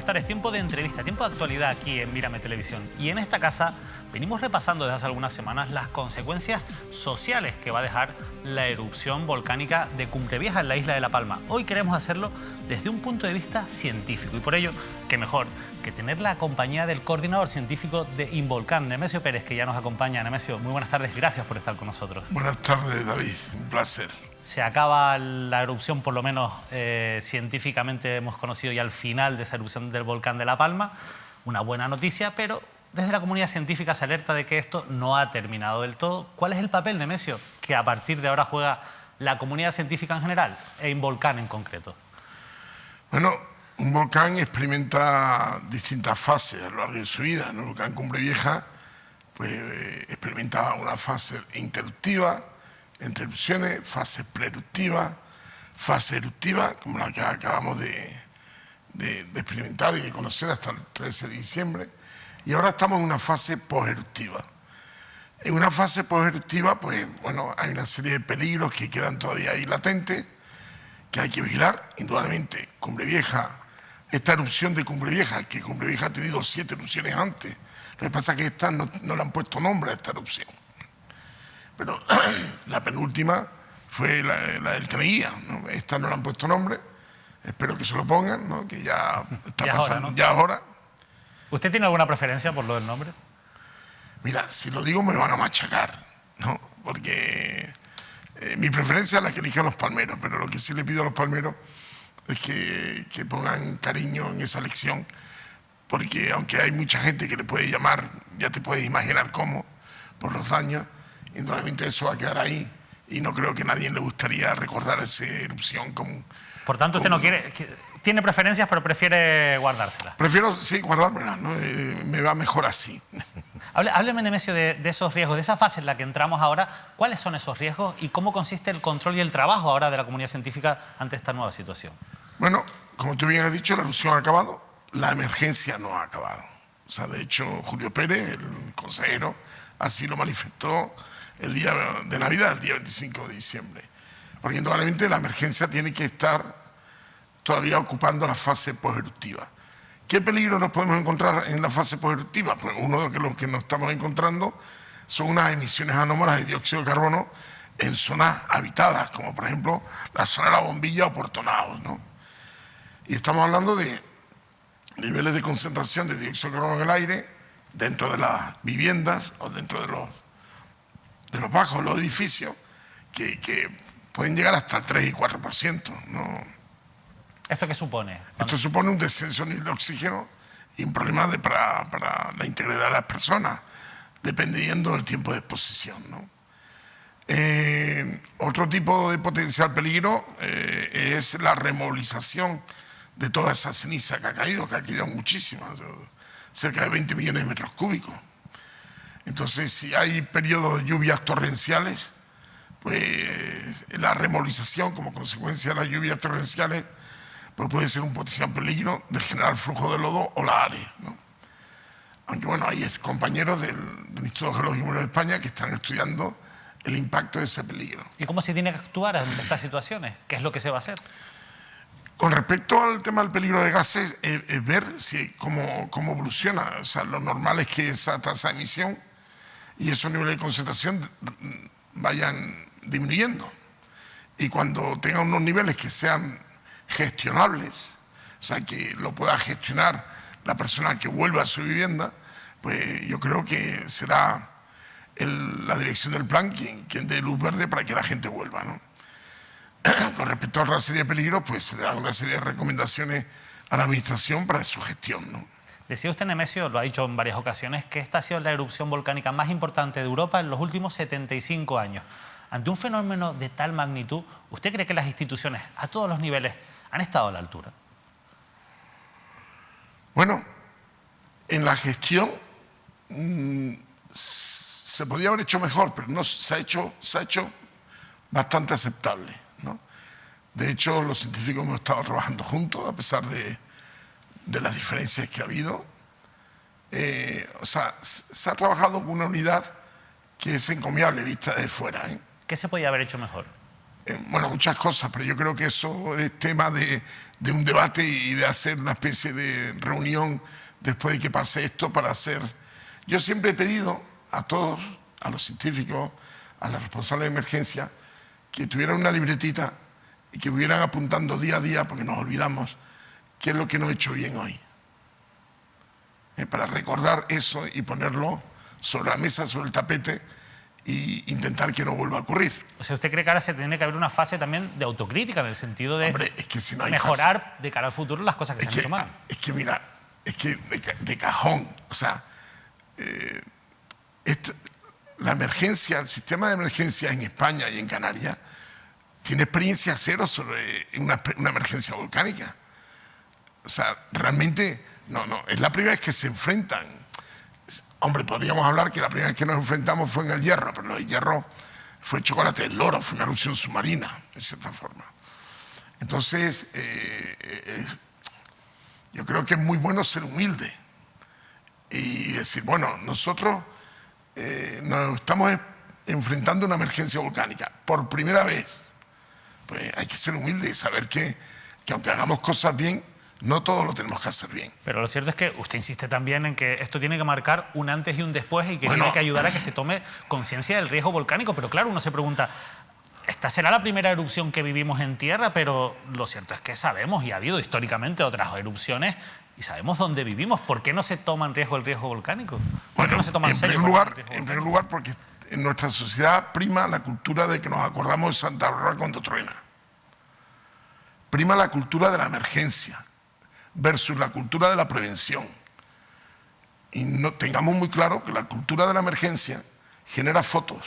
estar, es tiempo de entrevista, tiempo de actualidad aquí en Mírame Televisión. Y en esta casa venimos repasando desde hace algunas semanas las consecuencias sociales que va a dejar la erupción volcánica de Cumbrevieja en la isla de La Palma. Hoy queremos hacerlo desde un punto de vista científico y por ello, qué mejor que tener la compañía del coordinador científico de Involcan, Nemesio Pérez, que ya nos acompaña. Nemesio, muy buenas tardes, gracias por estar con nosotros. Buenas tardes, David, un placer. Se acaba la erupción, por lo menos científicamente hemos conocido ya el final de esa erupción del volcán de La Palma. Una buena noticia, pero desde la comunidad científica se alerta de que esto no ha terminado del todo. ¿Cuál es el papel, Nemesio, que a partir de ahora juega la comunidad científica en general e Involcan en concreto? Bueno, un volcán experimenta distintas fases a lo largo de su vida, ¿no? El volcán Cumbrevieja pues, experimenta una fase interruptiva, entre erupciones, fase preeruptiva, fase eruptiva, como la que acabamos de experimentar y de conocer hasta el 13 de diciembre, y ahora estamos en una fase poseruptiva. En una fase poseruptiva, pues, bueno, hay una serie de peligros que quedan todavía ahí latentes, que hay que vigilar. Indudablemente, Cumbrevieja, esta erupción de Cumbrevieja, que Cumbrevieja ha tenido 7 erupciones antes, lo que pasa es que esta no le han puesto nombre a esta erupción. Pero la penúltima fue la del Treguía, ¿no? Esta no le han puesto nombre, espero que se lo pongan, ¿no? Que ya está ya pasando, ahora, ¿no? ya ahora. ¿Usted tiene alguna preferencia por lo del nombre? Mira, si lo digo me van a machacar, ¿no? Porque mi preferencia es la que eligen los palmeros, pero lo que sí le pido a los palmeros es que pongan cariño en esa elección, porque aunque hay mucha gente que le puede llamar, ya te puedes imaginar cómo, por los daños, indudablemente eso va a quedar ahí y no creo que a nadie le gustaría recordar esa erupción como... Por tanto, usted no quiere... Tiene preferencias, pero prefiere guardárselas. Prefiero, sí, guardármelas, ¿no? Me va mejor así. Hábleme, Nemesio, de esos riesgos, de esa fase en la que entramos ahora. ¿Cuáles son esos riesgos y cómo consiste el control y el trabajo ahora de la comunidad científica ante esta nueva situación? Bueno, como tú bien has dicho, la erupción ha acabado, la emergencia no ha acabado. O sea, de hecho, Julio Pérez, el consejero, así lo manifestó el día de Navidad, el día 25 de diciembre. Porque indudablemente la emergencia tiene que estar todavía ocupando la fase poseruptiva. ¿Qué peligro nos podemos encontrar en la fase poseruptiva? Pues uno de los que nos estamos encontrando son unas emisiones anómalas de dióxido de carbono en zonas habitadas, como por ejemplo la zona de la Bombilla o Puerto Naos, ¿no? Y estamos hablando de niveles de concentración de dióxido de carbono en el aire dentro de las viviendas o dentro de los bajos, los edificios, que pueden llegar hasta el 3 y 4%, ¿no? ¿Esto qué supone? Esto supone un descenso en el de oxígeno y un problema para la integridad de las personas, dependiendo del tiempo de exposición, ¿no? Otro tipo de potencial peligro es la removilización de toda esa ceniza que ha caído muchísima, cerca de 20 millones de metros cúbicos. Entonces, si hay periodos de lluvias torrenciales, pues la removilización como consecuencia de las lluvias torrenciales pues puede ser un potencial peligro de generar flujo de lodo o lahares, ¿no? Aunque bueno, hay compañeros del Instituto Geológico de España que están estudiando el impacto de ese peligro. ¿Y cómo se tiene que actuar ante estas situaciones? ¿Qué es lo que se va a hacer? Con respecto al tema del peligro de gases, es ver cómo evoluciona. O sea, lo normal es que esa tasa de emisión y esos niveles de concentración vayan disminuyendo. Y cuando tenga unos niveles que sean gestionables, o sea, que lo pueda gestionar la persona que vuelva a su vivienda, pues yo creo que será la dirección del plan quien dé luz verde para que la gente vuelva, ¿no? Con respecto a otra serie de peligros, pues se le dan una serie de recomendaciones a la administración para su gestión, ¿no? Decía usted, Nemesio, lo ha dicho en varias ocasiones, que esta ha sido la erupción volcánica más importante de Europa en los últimos 75 años. Ante un fenómeno de tal magnitud, ¿usted cree que las instituciones, a todos los niveles, han estado a la altura? Bueno, en la gestión se podía haber hecho mejor, pero no se ha hecho bastante aceptable, ¿no? De hecho, los científicos hemos estado trabajando juntos, a pesar de las diferencias que ha habido. O sea, se ha trabajado con una unidad que es encomiable vista de fuera, ¿eh? ¿Qué se podía haber hecho mejor? bueno, muchas cosas, pero yo creo que eso es tema de un debate y de hacer una especie de reunión después de que pase esto para hacer... Yo siempre he pedido a todos, a los científicos, a los responsables de emergencia, que tuvieran una libretita y que hubieran apuntando día a día, porque nos olvidamos, qué es lo que no he hecho bien hoy. Para recordar eso y ponerlo sobre la mesa, sobre el tapete, y intentar que no vuelva a ocurrir. O sea, ¿usted cree que ahora se tiene que haber una fase también de autocrítica en el sentido de Hombre, es que si no hay mejorar fase, de cara al futuro las cosas que se han hecho mal? Es que mira, es que de cajón, o sea, la emergencia, el sistema de emergencia en España y en Canarias tiene experiencia cero sobre una emergencia volcánica. O sea, realmente, no, es la primera vez que se enfrentan. Hombre, podríamos hablar que la primera vez que nos enfrentamos fue en el Hierro, pero el Hierro fue chocolate del loro, fue una erupción submarina, de cierta forma. Entonces, yo creo que es muy bueno ser humilde y decir, bueno, nosotros nos estamos enfrentando a una emergencia volcánica por primera vez. Pues hay que ser humilde y saber que aunque hagamos cosas bien, no todo lo tenemos que hacer bien. Pero lo cierto es que usted insiste también en que esto tiene que marcar un antes y un después y que Bueno, tiene que ayudar a que se tome conciencia del riesgo volcánico. Pero claro, uno se pregunta, esta será la primera erupción que vivimos en tierra, pero lo cierto es que sabemos, y ha habido históricamente otras erupciones, y sabemos dónde vivimos. ¿Por qué no se toma en riesgo el riesgo volcánico? ¿Por qué no se toma en serio? En primer lugar, porque en nuestra sociedad prima la cultura de que nos acordamos de Santa Bárbara cuando truena. Prima la cultura de la emergencia versus la cultura de la prevención. Y no, tengamos muy claro que la cultura de la emergencia genera fotos,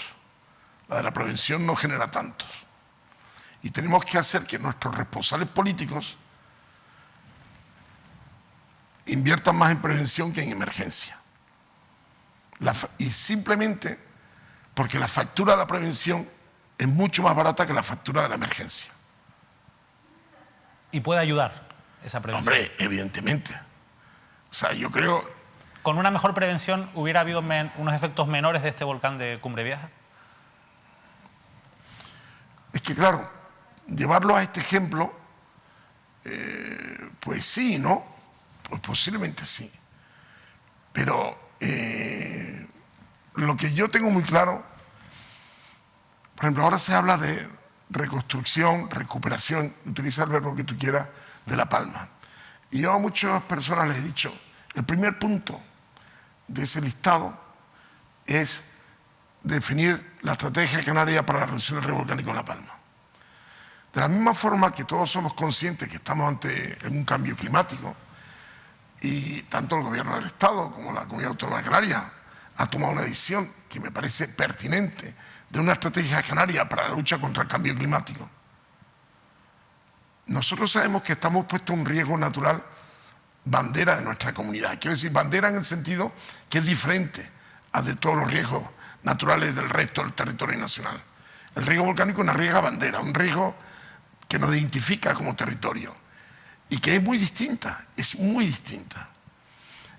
la de la prevención no genera tantos. Y tenemos que hacer que nuestros responsables políticos inviertan más en prevención que en emergencia. Y simplemente porque la factura de la prevención es mucho más barata que la factura de la emergencia. ¿Y puede ayudar esa prevención? Hombre, evidentemente. O sea, yo creo... ¿Con una mejor prevención hubiera habido unos efectos menores de este volcán de Cumbre Vieja? Es que claro, llevarlo a este ejemplo, pues sí, ¿no? Pues posiblemente sí. Pero lo que yo tengo muy claro, por ejemplo, ahora se habla de reconstrucción, recuperación, utiliza el verbo que tú quieras, de La Palma. Y yo a muchas personas les he dicho, el primer punto de ese listado es definir la estrategia canaria para la reducción del riesgo volcánico en La Palma. De la misma forma que todos somos conscientes que estamos ante un cambio climático, y tanto el gobierno del Estado como la Comunidad Autónoma de Canarias ha tomado una decisión que me parece pertinente de una estrategia canaria para la lucha contra el cambio climático. Nosotros sabemos que estamos puestos a un riesgo natural bandera de nuestra comunidad. Quiero decir, bandera en el sentido que es diferente a de todos los riesgos naturales del resto del territorio nacional. El riesgo volcánico es una riesgo bandera, un riesgo que nos identifica como territorio y que es muy distinta.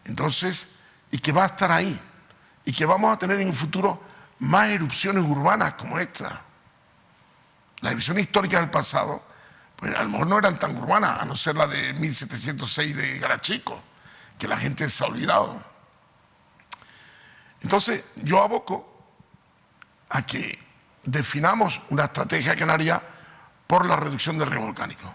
Entonces, y que va a estar ahí y que vamos a tener en el futuro más erupciones urbanas como esta. Las erupciones históricas del pasado, pues a lo mejor no eran tan urbanas, a no ser la de 1706 de Garachico, que la gente se ha olvidado. Entonces, yo aboco a que definamos una estrategia canaria por la reducción del riesgo volcánico.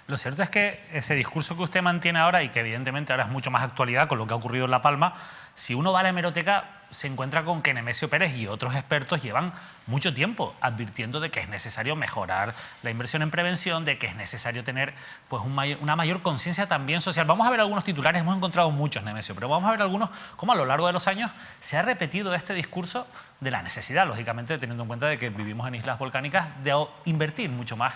Lo cierto es que ese discurso que usted mantiene ahora, y que evidentemente ahora es mucho más actualidad con lo que ha ocurrido en La Palma, si uno va a la hemeroteca se encuentra con que Nemesio Pérez y otros expertos llevan mucho tiempo advirtiendo de que es necesario mejorar la inversión en prevención, de que es necesario tener pues, una mayor conciencia también social. Vamos a ver algunos titulares, hemos encontrado muchos, Nemesio, pero vamos a ver algunos, cómo a lo largo de los años se ha repetido este discurso de la necesidad, lógicamente teniendo en cuenta de que vivimos en islas volcánicas, de invertir mucho más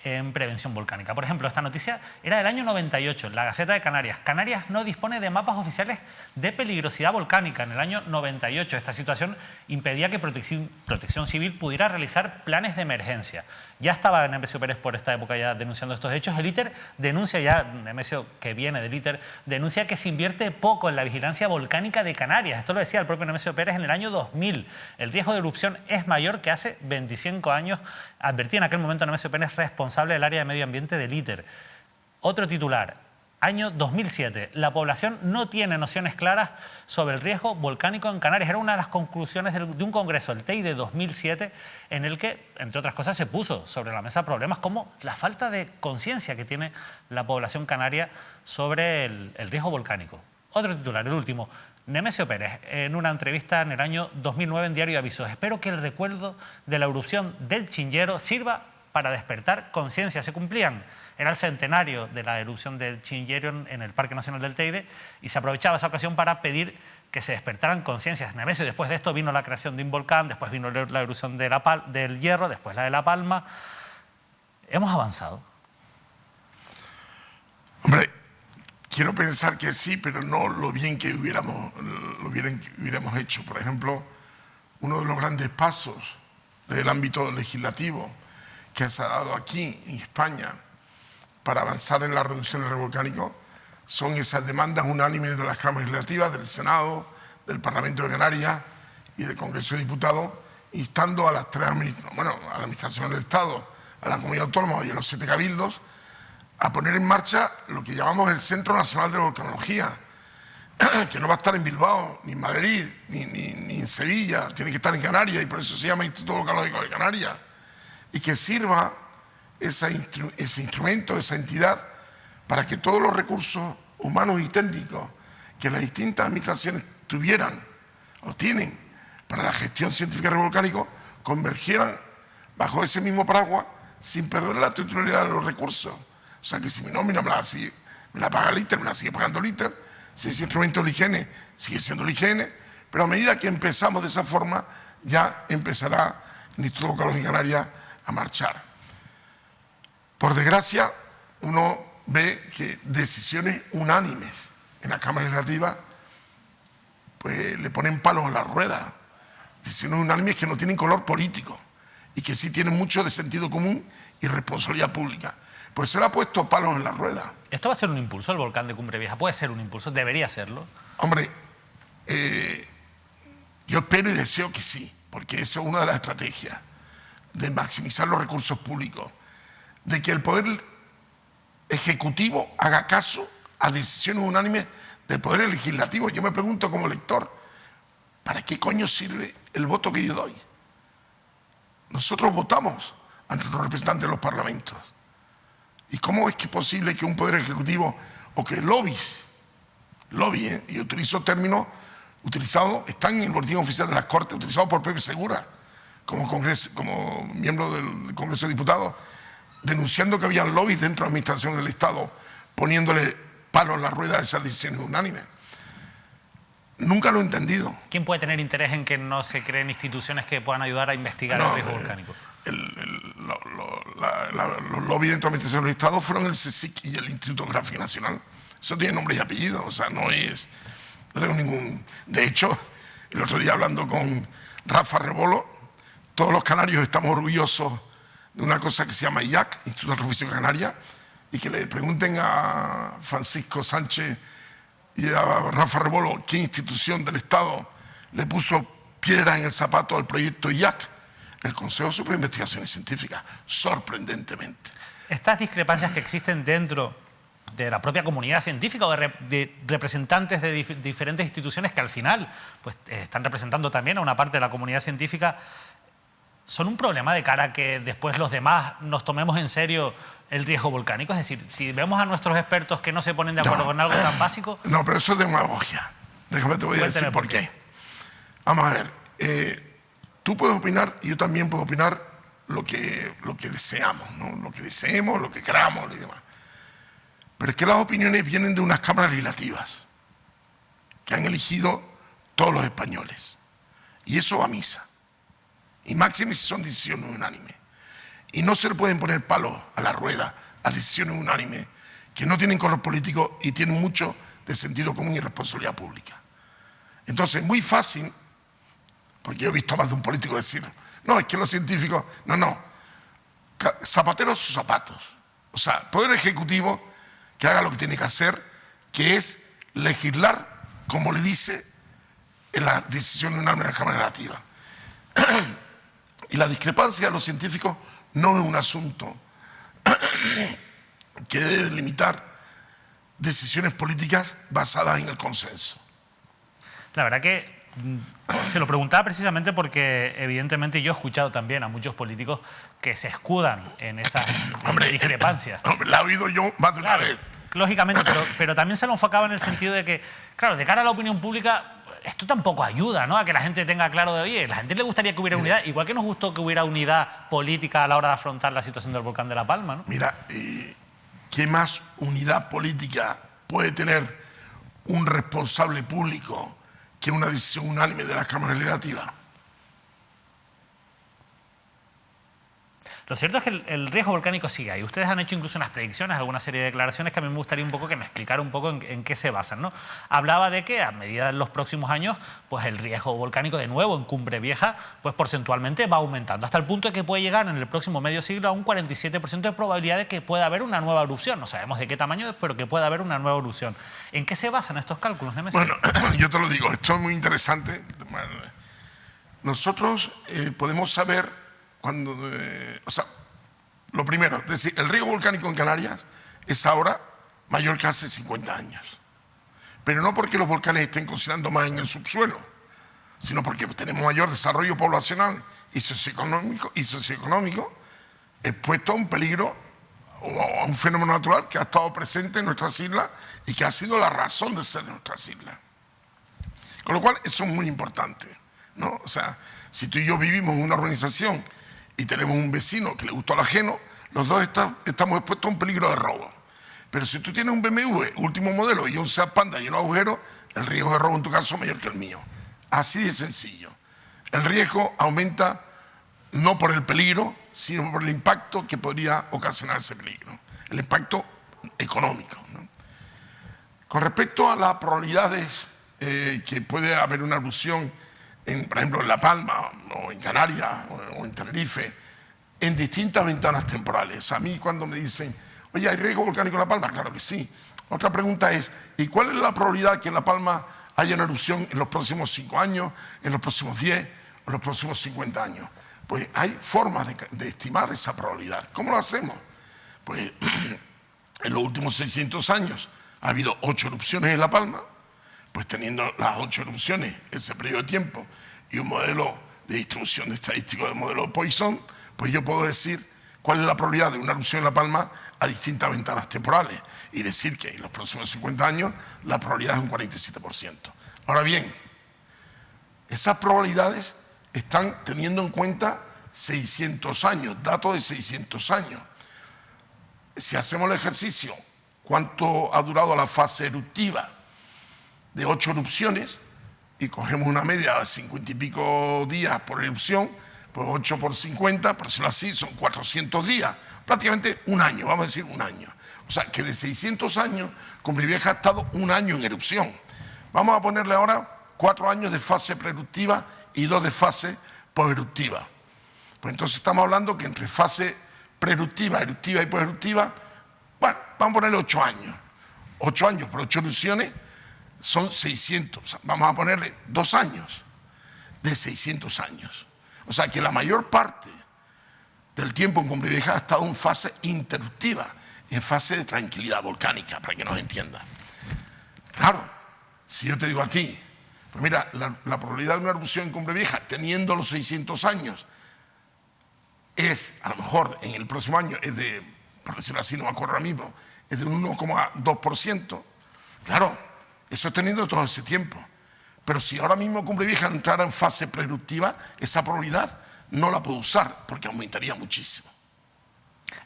en prevención volcánica. Por ejemplo, esta noticia era del año 98, la Gaceta de Canarias. Canarias no dispone de mapas oficiales de peligrosidad volcánica. En el año 98 esta situación impedía que Protección Civil pudiera realizar planes de emergencia. Ya estaba Nemesio Pérez por esta época ya denunciando estos hechos. El ITER denuncia ya, Nemesio que viene del ITER, denuncia que se invierte poco en la vigilancia volcánica de Canarias. Esto lo decía el propio Nemesio Pérez en el año 2000. El riesgo de erupción es mayor que hace 25 años. Advertía en aquel momento Nemesio Pérez, responsable del área de medio ambiente del ITER. Otro titular, año 2007. La población no tiene nociones claras sobre el riesgo volcánico en Canarias. Era una de las conclusiones de un congreso, el TEI de 2007, en el que, entre otras cosas, se puso sobre la mesa problemas como la falta de conciencia que tiene la población canaria sobre el riesgo volcánico. Otro titular, el último. Nemesio Pérez, en una entrevista en el año 2009 en Diario de Avisos. Espero que el recuerdo de la erupción del Chinllero sirva para despertar conciencia. Se cumplían, era el centenario de la erupción del Chinllero en el Parque Nacional del Teide y se aprovechaba esa ocasión para pedir que se despertaran conciencias. Nemesio, después de esto vino la creación de un volcán, después vino la erupción de del Hierro, después la de La Palma. ¿Hemos avanzado? Hombre, quiero pensar que sí, pero no lo bien que hubiéramos hecho. Por ejemplo, uno de los grandes pasos del ámbito legislativo que se ha dado aquí en España para avanzar en la reducción del riesgo volcánico son esas demandas unánimes de las cámaras legislativas, del Senado, del Parlamento de Canarias y del Congreso de Diputados, instando a las a la Administración del Estado, a la Comunidad Autónoma y a los 7 cabildos a poner en marcha lo que llamamos el Centro Nacional de Volcanología, que no va a estar en Bilbao, ni en Madrid, ni en Sevilla, tiene que estar en Canarias y por eso se llama Instituto Volcanológico de Canarias. Y que sirva ese instrumento, esa entidad, para que todos los recursos humanos y técnicos que las distintas administraciones tuvieran o tienen para la gestión científica del volcánico convergieran bajo ese mismo paraguas sin perder la titularidad de los recursos. O sea que si mi nómina me la paga el ITER, me la sigue pagando el ITER, si ese instrumento de la higiene sigue siendo la higiene, pero a medida que empezamos de esa forma ya empezará el Instituto Volcanológico de Canarias a marchar. Por desgracia, uno ve que decisiones unánimes en la Cámara Legislativa pues le ponen palos en la rueda. Decisiones unánimes que no tienen color político y que sí tienen mucho de sentido común y responsabilidad pública. Pues se le ha puesto palos en la rueda. ¿Esto va a ser un impulso, el volcán de Cumbre Vieja? ¿Puede ser un impulso? ¿Debería serlo? Hombre, yo espero y deseo que sí, porque esa es una de las estrategias de maximizar los recursos públicos, de que el Poder Ejecutivo haga caso a decisiones unánimes del Poder Legislativo. Yo me pregunto como lector, ¿para qué coño sirve el voto que yo doy? Nosotros votamos a nuestros representantes de los parlamentos. ¿Y cómo es que es posible que un Poder Ejecutivo o que lobby, y utilizo términos utilizados, están en el boletín oficial de las Cortes, utilizados por Pepe Segura, como miembro del Congreso de Diputados, denunciando que habían lobbies dentro de la Administración del Estado, poniéndole palo en la rueda a esas decisiones unánimes? Nunca lo he entendido. ¿Quién puede tener interés en que no se creen instituciones que puedan ayudar a investigar el riesgo volcánico? Los lobbies dentro de la Administración del Estado fueron el CSIC y el Instituto Geográfico Nacional. Eso tiene nombre y apellido, o sea, no tengo ningún... De hecho, el otro día hablando con Rafa Rebolo, todos los canarios estamos orgullosos de una cosa que se llama IAC, Instituto Geográfico de Canarias, y que le pregunten a Francisco Sánchez y a Rafa Rebolo qué institución del Estado le puso piedras en el zapato al proyecto IAC. El Consejo Superior de Investigaciones Científicas, sorprendentemente. Estas discrepancias que existen dentro de la propia comunidad científica o de representantes de diferentes instituciones que al final pues, están representando también a una parte de la comunidad científica, ¿son un problema de cara a que después los demás nos tomemos en serio el riesgo volcánico? Es decir, si vemos a nuestros expertos que no se ponen de acuerdo con algo tan básico... No, pero eso es demagogia. Déjame te voy a decir por qué. Vamos a ver, tú puedes opinar y yo también puedo opinar lo que deseamos, ¿no? Lo que deseemos, lo que queramos y demás. Pero es que las opiniones vienen de unas cámaras legislativas que han elegido todos los españoles. Y eso va a misa. Y máxime si son decisiones unánimes. Y no se le pueden poner palos a la rueda, a decisiones unánimes, que no tienen color político y tienen mucho de sentido común y responsabilidad pública. Entonces, es muy fácil, porque yo he visto a más de un político decir, no, es que los científicos... No, zapateros sus zapatos. O sea, Poder Ejecutivo que haga lo que tiene que hacer, que es legislar como le dice en la decisión unánime de la Cámara Legislativa. Y la discrepancia de los científicos no es un asunto que debe limitar decisiones políticas basadas en el consenso. La verdad que se lo preguntaba precisamente porque evidentemente yo he escuchado también a muchos políticos que se escudan en esas discrepancias. La he oído yo más de una vez. Lógicamente, pero también se lo enfocaba en el sentido de que, claro, de cara a la opinión pública, esto tampoco ayuda, ¿no?, a que la gente tenga claro de, oye, a la gente le gustaría que hubiera unidad, igual que nos gustó que hubiera unidad política a la hora de afrontar la situación del volcán de La Palma, ¿no? Mira, ¿qué más unidad política puede tener un responsable público que una decisión unánime de la Cámara Legislativa? Lo cierto es que el riesgo volcánico sigue ahí. Ustedes han hecho incluso unas predicciones, alguna serie de declaraciones que a mí me gustaría un poco que me explicara un poco en qué se basan, ¿no? Hablaba de que a medida de los próximos años, pues el riesgo volcánico de nuevo en Cumbre Vieja, pues porcentualmente va aumentando, hasta el punto de que puede llegar en el próximo medio siglo a un 47% de probabilidad de que pueda haber una nueva erupción. No sabemos de qué tamaño es, pero que pueda haber una nueva erupción. ¿En qué se basan estos cálculos, Nemesio? Bueno, yo te lo digo, esto es muy interesante. Nosotros podemos saber cuando, o sea, lo primero, es decir, el riesgo volcánico en Canarias es ahora mayor que hace 50 años. Pero no porque los volcanes estén cocinando más en el subsuelo, sino porque tenemos mayor desarrollo poblacional y socioeconómico expuesto a un peligro o a un fenómeno natural que ha estado presente en nuestras islas y que ha sido la razón de ser de nuestras islas. Con lo cual, eso es muy importante, ¿no? O sea, si tú y yo vivimos en una urbanización y tenemos un vecino que le gustó al ajeno, los dos estamos expuestos a un peligro de robo. Pero si tú tienes un BMW último modelo y un Seat Panda lleno de agujeros, el riesgo de robo en tu caso es mayor que el mío. Así de sencillo. El riesgo aumenta no por el peligro, sino por el impacto que podría ocasionar ese peligro. El impacto económico, ¿no? Con respecto a las probabilidades que puede haber una erupción, por ejemplo, en La Palma, o en Canarias, o en Tenerife, en distintas ventanas temporales. A mí cuando me dicen, oye, ¿hay riesgo volcánico en La Palma? Claro que sí. Otra pregunta es, ¿y cuál es la probabilidad que en La Palma haya una erupción en los próximos 5 años, en los próximos 10, en los próximos 50 años? Pues hay formas de estimar esa probabilidad. ¿Cómo lo hacemos? Pues en los últimos 600 años ha habido 8 erupciones en La Palma. Pues teniendo las 8 erupciones, ese periodo de tiempo, y un modelo de distribución estadístico del modelo Poisson, pues yo puedo decir cuál es la probabilidad de una erupción en La Palma a distintas ventanas temporales y decir que en los próximos 50 años la probabilidad es un 47%. Ahora bien, esas probabilidades están teniendo en cuenta 600 años, datos de 600 años. Si hacemos el ejercicio, ¿cuánto ha durado la fase eruptiva de 8 erupciones y cogemos una media de 50 y pico días por erupción, pues 8 por 50, por decirlo así, son 400 días, prácticamente un año, vamos a decir un año. O sea, que de 600 años, Cumbre Vieja ha estado un año en erupción. Vamos a ponerle ahora 4 años de fase preeruptiva y 2 de fase poseruptiva. Pues entonces estamos hablando que entre fase preeruptiva, eruptiva y poseruptiva, bueno, vamos a ponerle 8 años. 8 años por 8 erupciones son 600, o sea, vamos a ponerle 2 años de 600 años. O sea que la mayor parte del tiempo en Cumbre Vieja ha estado en fase interruptiva, en fase de tranquilidad volcánica, para que nos entiendan. Claro, si yo te digo a ti, pues mira, la probabilidad de una erupción en Cumbre Vieja, teniendo los 600 años, es, a lo mejor en el próximo año, es de, por decirlo así, no me acuerdo ahora mismo, es de un 1,2%. Claro, eso es teniendo todo ese tiempo. Pero si ahora mismo Cumbre Vieja entrara en fase preeruptiva, esa probabilidad no la puedo usar porque aumentaría muchísimo.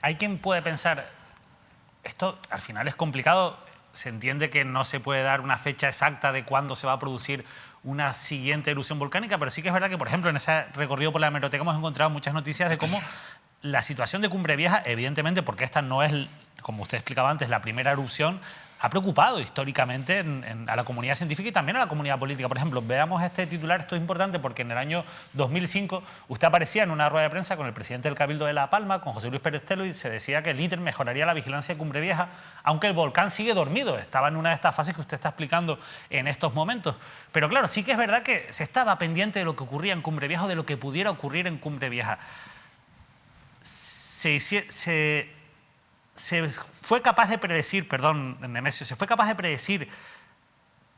Hay quien puede pensar, esto al final es complicado, se entiende que no se puede dar una fecha exacta de cuándo se va a producir una siguiente erupción volcánica, pero sí que es verdad que, por ejemplo, en ese recorrido por la hemeroteca hemos encontrado muchas noticias de cómo la situación de Cumbre Vieja, evidentemente, porque esta no es, como usted explicaba antes, la primera erupción, ha preocupado históricamente a la comunidad científica y también a la comunidad política. Por ejemplo, veamos este titular, esto es importante porque en el año 2005 usted aparecía en una rueda de prensa con el presidente del Cabildo de La Palma, con José Luis Pérez Telo, y se decía que el ITER mejoraría la vigilancia de Cumbre Vieja, aunque el volcán sigue dormido. Estaba en una de estas fases que usted está explicando en estos momentos. Pero claro, sí que es verdad que se estaba pendiente de lo que ocurría en Cumbre Vieja o de lo que pudiera ocurrir en Cumbre Vieja. Se fue capaz de predecir, perdón, Nemesio, se fue capaz de predecir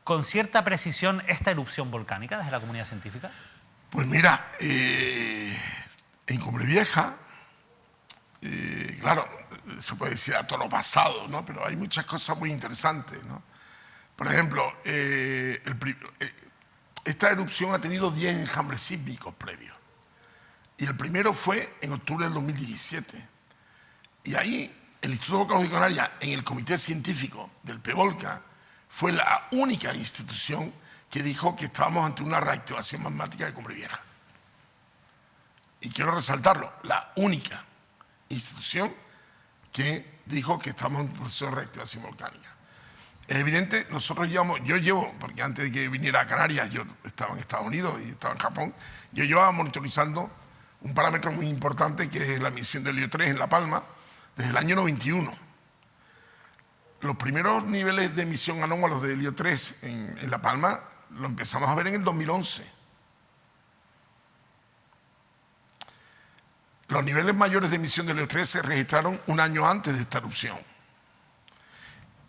con cierta precisión esta erupción volcánica desde la comunidad científica. Pues mira, en Cumbre Vieja, claro, se puede decir a toro pasado, ¿no? Pero hay muchas cosas muy interesantes, ¿no? Por ejemplo, esta erupción ha tenido 10 enjambres sísmicos previos. Y el primero fue en octubre del 2017. Y ahí el Instituto Volcanológico de Canarias, en el comité científico del PEVOLCA, fue la única institución que dijo que estábamos ante una reactivación magmática de Cumbre Vieja. Y quiero resaltarlo, la única institución que dijo que estamos en un proceso de reactivación volcánica. Es evidente, yo llevo, porque antes de que viniera a Canarias, yo estaba en Estados Unidos y estaba en Japón, yo llevaba monitorizando un parámetro muy importante que es la emisión de helio 3 en La Palma, desde el año 91. Los primeros niveles de emisión anómalos de helio 3 en La Palma lo empezamos a ver en el 2011. Los niveles mayores de emisión de helio 3 se registraron un año antes de esta erupción.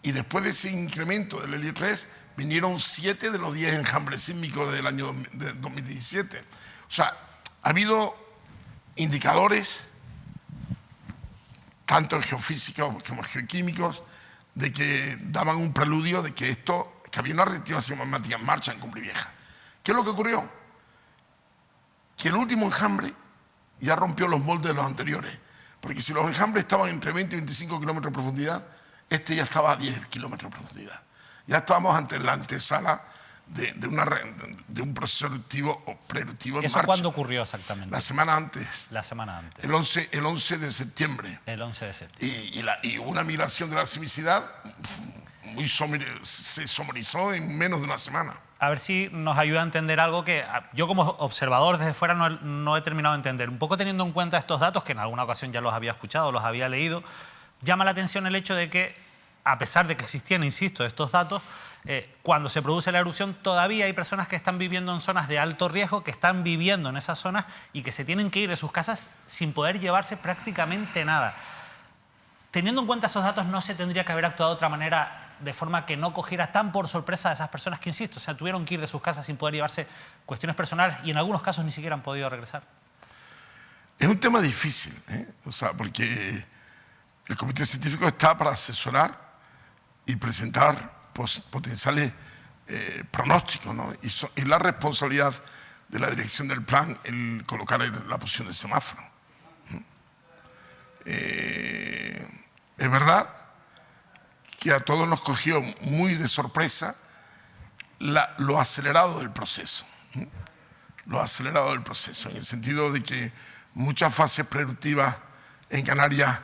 Y después de ese incremento del helio 3, vinieron 7 de los 10 enjambres sísmicos del año 2017. O sea, ha habido indicadores tanto geofísicos como geoquímicos, de que daban un preludio de que había una reactivación magmática en marcha en Cumbre Vieja. ¿Qué es lo que ocurrió? Que el último enjambre ya rompió los moldes de los anteriores, porque si los enjambres estaban entre 20 y 25 kilómetros de profundidad, este ya estaba a 10 kilómetros de profundidad. Ya estábamos ante la antesala de un proceso eruptivo o preeruptivo en marcha. ¿Eso cuándo ocurrió exactamente? La semana antes. La semana antes. El 11 de septiembre. El 11 de septiembre. Y hubo una migración de la sismicidad, se somerizó en menos de una semana. A ver si nos ayuda a entender algo que yo como observador desde fuera no he terminado de entender. Un poco teniendo en cuenta estos datos, que en alguna ocasión ya los había escuchado, los había leído, llama la atención el hecho de que, a pesar de que existían, insisto, estos datos, cuando se produce la erupción todavía hay personas que están viviendo en zonas de alto riesgo, que están viviendo en esas zonas y que se tienen que ir de sus casas sin poder llevarse prácticamente nada. Teniendo en cuenta esos datos, ¿no se tendría que haber actuado de otra manera, de forma que no cogiera tan por sorpresa a esas personas que, insisto, o sea, tuvieron que ir de sus casas sin poder llevarse cuestiones personales y en algunos casos ni siquiera han podido regresar? Es un tema difícil, o sea, porque el comité científico está para asesorar y presentar potenciales pronósticos, ¿no? Y es la responsabilidad de la dirección del plan el colocar la posición del semáforo. Es verdad que a todos nos cogió muy de sorpresa lo acelerado del proceso. Lo acelerado del proceso, en el sentido de que muchas fases preeruptivas en Canarias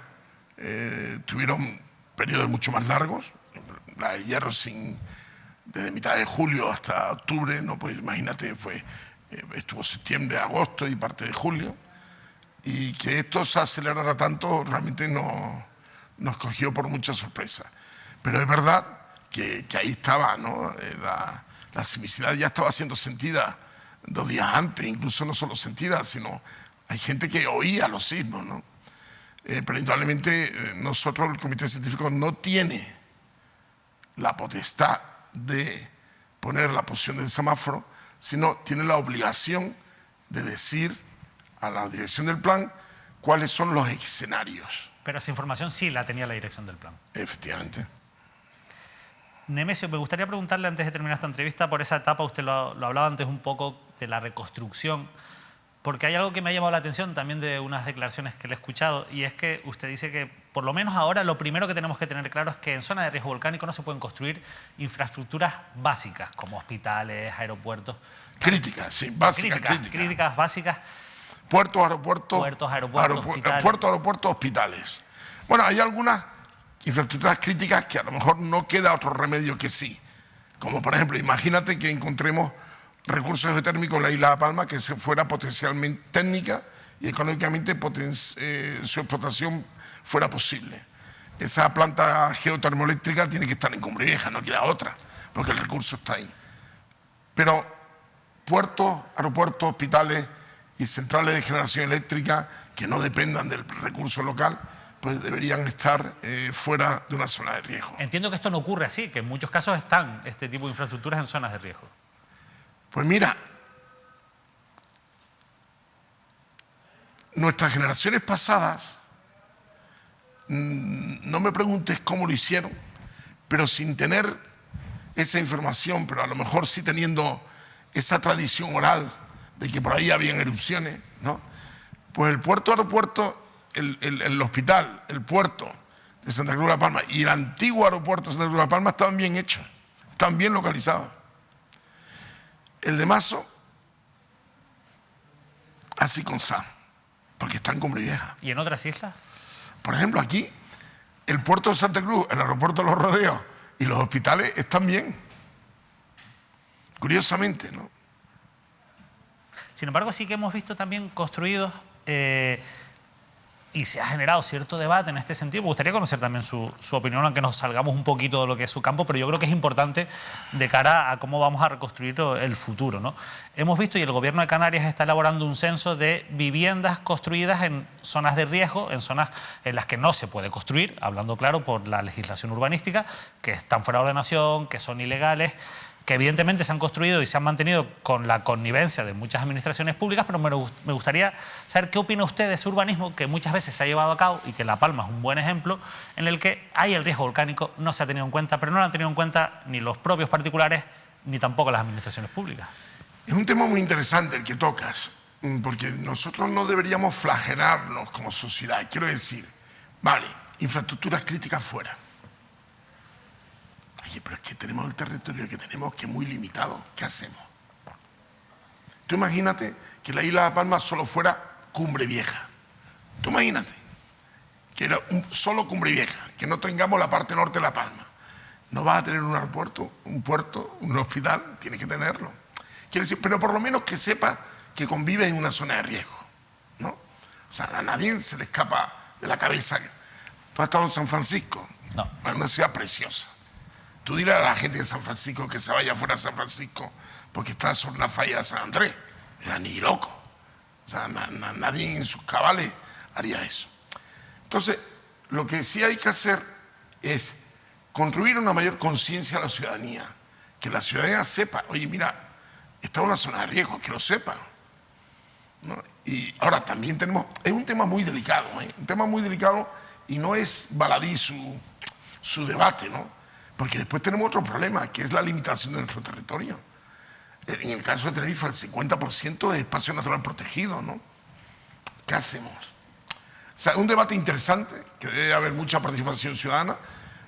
tuvieron periodos mucho más largos. La de Hierro desde mitad de julio hasta octubre, no, pues imagínate, estuvo septiembre, agosto y parte de julio. Y que esto se acelerara tanto realmente nos cogió por mucha sorpresa. Pero es verdad que ahí estaba, ¿no? La sismicidad ya estaba siendo sentida 2 días antes, incluso no solo sentida, sino hay gente que oía los sismos, ¿no? Pero indudablemente nosotros, el comité científico, no tiene la potestad de poner la posición del semáforo, sino tiene la obligación de decir a la dirección del plan cuáles son los escenarios. Pero esa información sí la tenía la dirección del plan. Efectivamente. Nemesio, me gustaría preguntarle antes de terminar esta entrevista por esa etapa, usted lo hablaba antes un poco de la reconstrucción, porque hay algo que me ha llamado la atención también de unas declaraciones que le he escuchado, y es que usted dice que por lo menos ahora lo primero que tenemos que tener claro es que en zonas de riesgo volcánico no se pueden construir infraestructuras básicas como hospitales, aeropuertos. Críticas, sí, básicas, críticas básicas. Puertos, aeropuertos, hospitales. hospitales. Bueno, hay algunas infraestructuras críticas que a lo mejor no queda otro remedio que sí. Como por ejemplo, imagínate que encontremos recursos geotérmicos en la isla de Palma que se fuera potencialmente técnica y económicamente su explotación fuera posible. Esa planta geotermoeléctrica tiene que estar en Cumbres, no queda otra, porque el recurso está ahí. Pero puertos, aeropuertos, hospitales y centrales de generación eléctrica que no dependan del recurso local, pues deberían estar fuera de una zona de riesgo. Entiendo que esto no ocurre así, que en muchos casos están este tipo de infraestructuras en zonas de riesgo. Pues mira, nuestras generaciones pasadas, no me preguntes cómo lo hicieron, pero sin tener esa información, pero a lo mejor sí teniendo esa tradición oral de que por ahí habían erupciones, ¿no? Pues el puerto, aeropuerto, el hospital, el puerto de Santa Cruz de la Palma y el antiguo aeropuerto de Santa Cruz de la Palma estaban bien hechos, estaban bien localizados. El de Mazo, así con Sa, porque está en Cumbres. ¿Y en otras islas? Por ejemplo, aquí, el puerto de Santa Cruz, el aeropuerto de Los Rodeos y los hospitales están bien. Curiosamente, ¿no? Sin embargo, sí que hemos visto también construidos y se ha generado cierto debate en este sentido. Me gustaría conocer también su opinión, aunque nos salgamos un poquito de lo que es su campo, pero yo creo que es importante de cara a cómo vamos a reconstruir el futuro, ¿no? Hemos visto, y el Gobierno de Canarias está elaborando un censo de viviendas construidas en zonas de riesgo, en zonas en las que no se puede construir, hablando claro por la legislación urbanística, que están fuera de ordenación, que son ilegales, que evidentemente se han construido y se han mantenido con la connivencia de muchas administraciones públicas, pero me gustaría saber qué opina usted de ese urbanismo que muchas veces se ha llevado a cabo y que La Palma es un buen ejemplo, en el que hay el riesgo volcánico, no se ha tenido en cuenta, pero no lo han tenido en cuenta ni los propios particulares ni tampoco las administraciones públicas. Es un tema muy interesante el que tocas, porque nosotros no deberíamos flagelarnos como sociedad. Quiero decir, vale, infraestructuras críticas fuera. Oye, pero es que tenemos el territorio que tenemos, que es muy limitado. ¿Qué hacemos? Tú imagínate que la isla de Palma solo fuera Cumbres. Tú imagínate que era solo Cumbres, que no tengamos la parte norte de La Palma. No vas a tener un aeropuerto, un puerto, un hospital, tienes que tenerlo. Quiere decir, pero por lo menos que sepa que convives en una zona de riesgo, ¿no? O sea, a nadie se le escapa de la cabeza. ¿Tú has estado en San Francisco? No. Es una ciudad preciosa. Tú dile a la gente de San Francisco que se vaya fuera de San Francisco porque está sobre una falla de San Andrés. Era ni loco. O sea, nadie en sus cabales haría eso. Entonces, lo que sí hay que hacer es construir una mayor conciencia a la ciudadanía. Que la ciudadanía sepa, oye, mira, está en una zona de riesgo, que lo sepa, ¿no? Y ahora también tenemos, es un tema muy delicado, un tema muy delicado y no es baladí su debate, ¿no? Porque después tenemos otro problema, que es la limitación de nuestro territorio. En el caso de Tenerife, el 50% es espacio natural protegido, ¿no? ¿Qué hacemos? O sea, un debate interesante, que debe haber mucha participación ciudadana,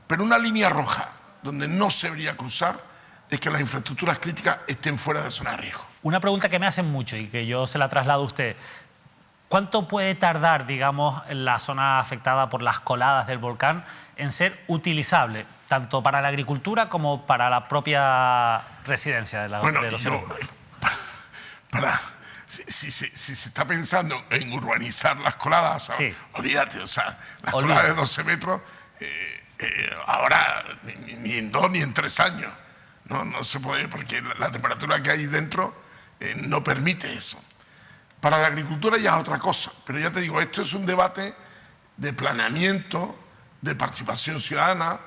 pero una línea roja donde no se debería cruzar es que las infraestructuras críticas estén fuera de zona de riesgo. Una pregunta que me hacen mucho y que yo se la traslado a usted. ¿Cuánto puede tardar, digamos, la zona afectada por las coladas del volcán en ser utilizable, tanto para la agricultura como para la propia residencia de los seres humanos? Si se está pensando en urbanizar las coladas, sí. Olvídate, o sea, las coladas de 12 metros, ahora ni en 2 ni en 3 años, no se puede, porque la temperatura que hay dentro no permite eso. Para la agricultura ya es otra cosa, pero ya te digo, esto es un debate de planeamiento, de participación ciudadana,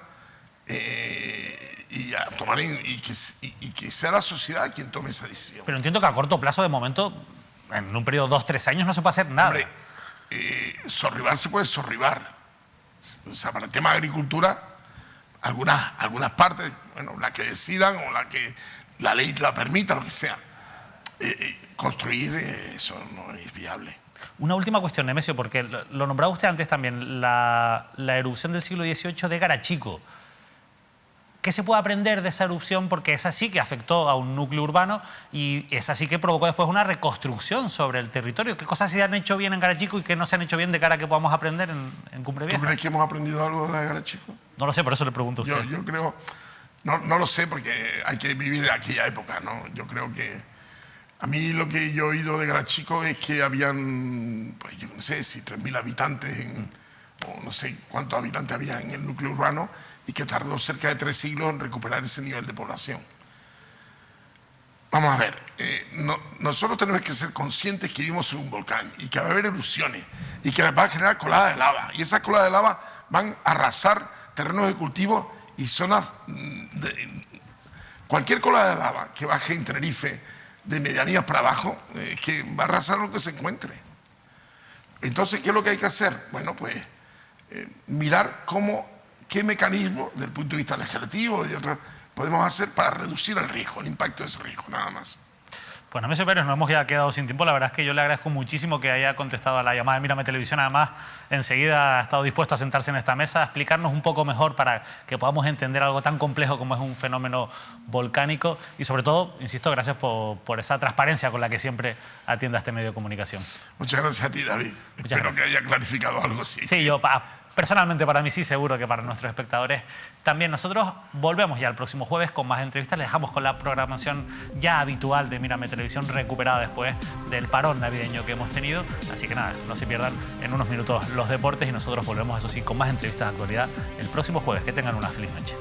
y que sea la sociedad quien tome esa decisión. Pero entiendo que a corto plazo, de momento, en un periodo de 2-3 años, no se puede hacer nada. Hombre, sorribar se puede sorribar. O sea, para el tema de agricultura, algunas partes, bueno, la que decidan o la que la ley la permita, lo que sea. Construir eso no es viable. Una última cuestión, Nemesio, porque lo nombraba usted antes también, la erupción del siglo XVIII de Garachico. ¿Qué se puede aprender de esa erupción? Porque esa sí que afectó a un núcleo urbano y esa sí que provocó después una reconstrucción sobre el territorio. ¿Qué cosas se han hecho bien en Garachico y qué no se han hecho bien de cara a que podamos aprender en Cumbre Vieja? ¿Tú crees que hemos aprendido algo de la de Garachico? No lo sé, por eso le pregunto a usted. Yo creo, no lo sé porque hay que vivir aquella época, ¿no? Yo creo que a mí lo que yo he oído de Garachico es que habían, pues yo no sé si 3.000 habitantes, o no sé cuántos habitantes había en el núcleo urbano, y que tardó cerca de 3 siglos en recuperar ese nivel de población. Vamos a ver, nosotros tenemos que ser conscientes que vivimos en un volcán y que va a haber erupciones y que va a generar coladas de lava, y esas coladas de lava van a arrasar terrenos de cultivo y zonas cualquier colada de lava que baje en Tenerife de medianías para abajo, que va a arrasar lo que se encuentre. Entonces, ¿qué es lo que hay que hacer? Bueno, pues mirar qué mecanismo, desde el punto de vista legislativo y de otras, podemos hacer para reducir el riesgo, el impacto de ese riesgo, nada más. Pues Nemesio Pérez, nos hemos ya quedado sin tiempo. La verdad es que yo le agradezco muchísimo que haya contestado a la llamada de Mírame Televisión. Además, enseguida ha estado dispuesto a sentarse en esta mesa, a explicarnos un poco mejor para que podamos entender algo tan complejo como es un fenómeno volcánico. Y sobre todo, insisto, gracias por esa transparencia con la que siempre atiende a este medio de comunicación. Muchas gracias a ti, David. Espero que haya clarificado algo así. Sí, yo personalmente para mí sí, seguro que para nuestros espectadores también. Nosotros volvemos ya el próximo jueves con más entrevistas. Les dejamos con la programación ya habitual de Mírame Televisión, recuperada después del parón navideño que hemos tenido. Así que nada, no se pierdan en unos minutos los deportes y nosotros volvemos, eso sí, con más entrevistas de actualidad el próximo jueves. Que tengan una feliz noche.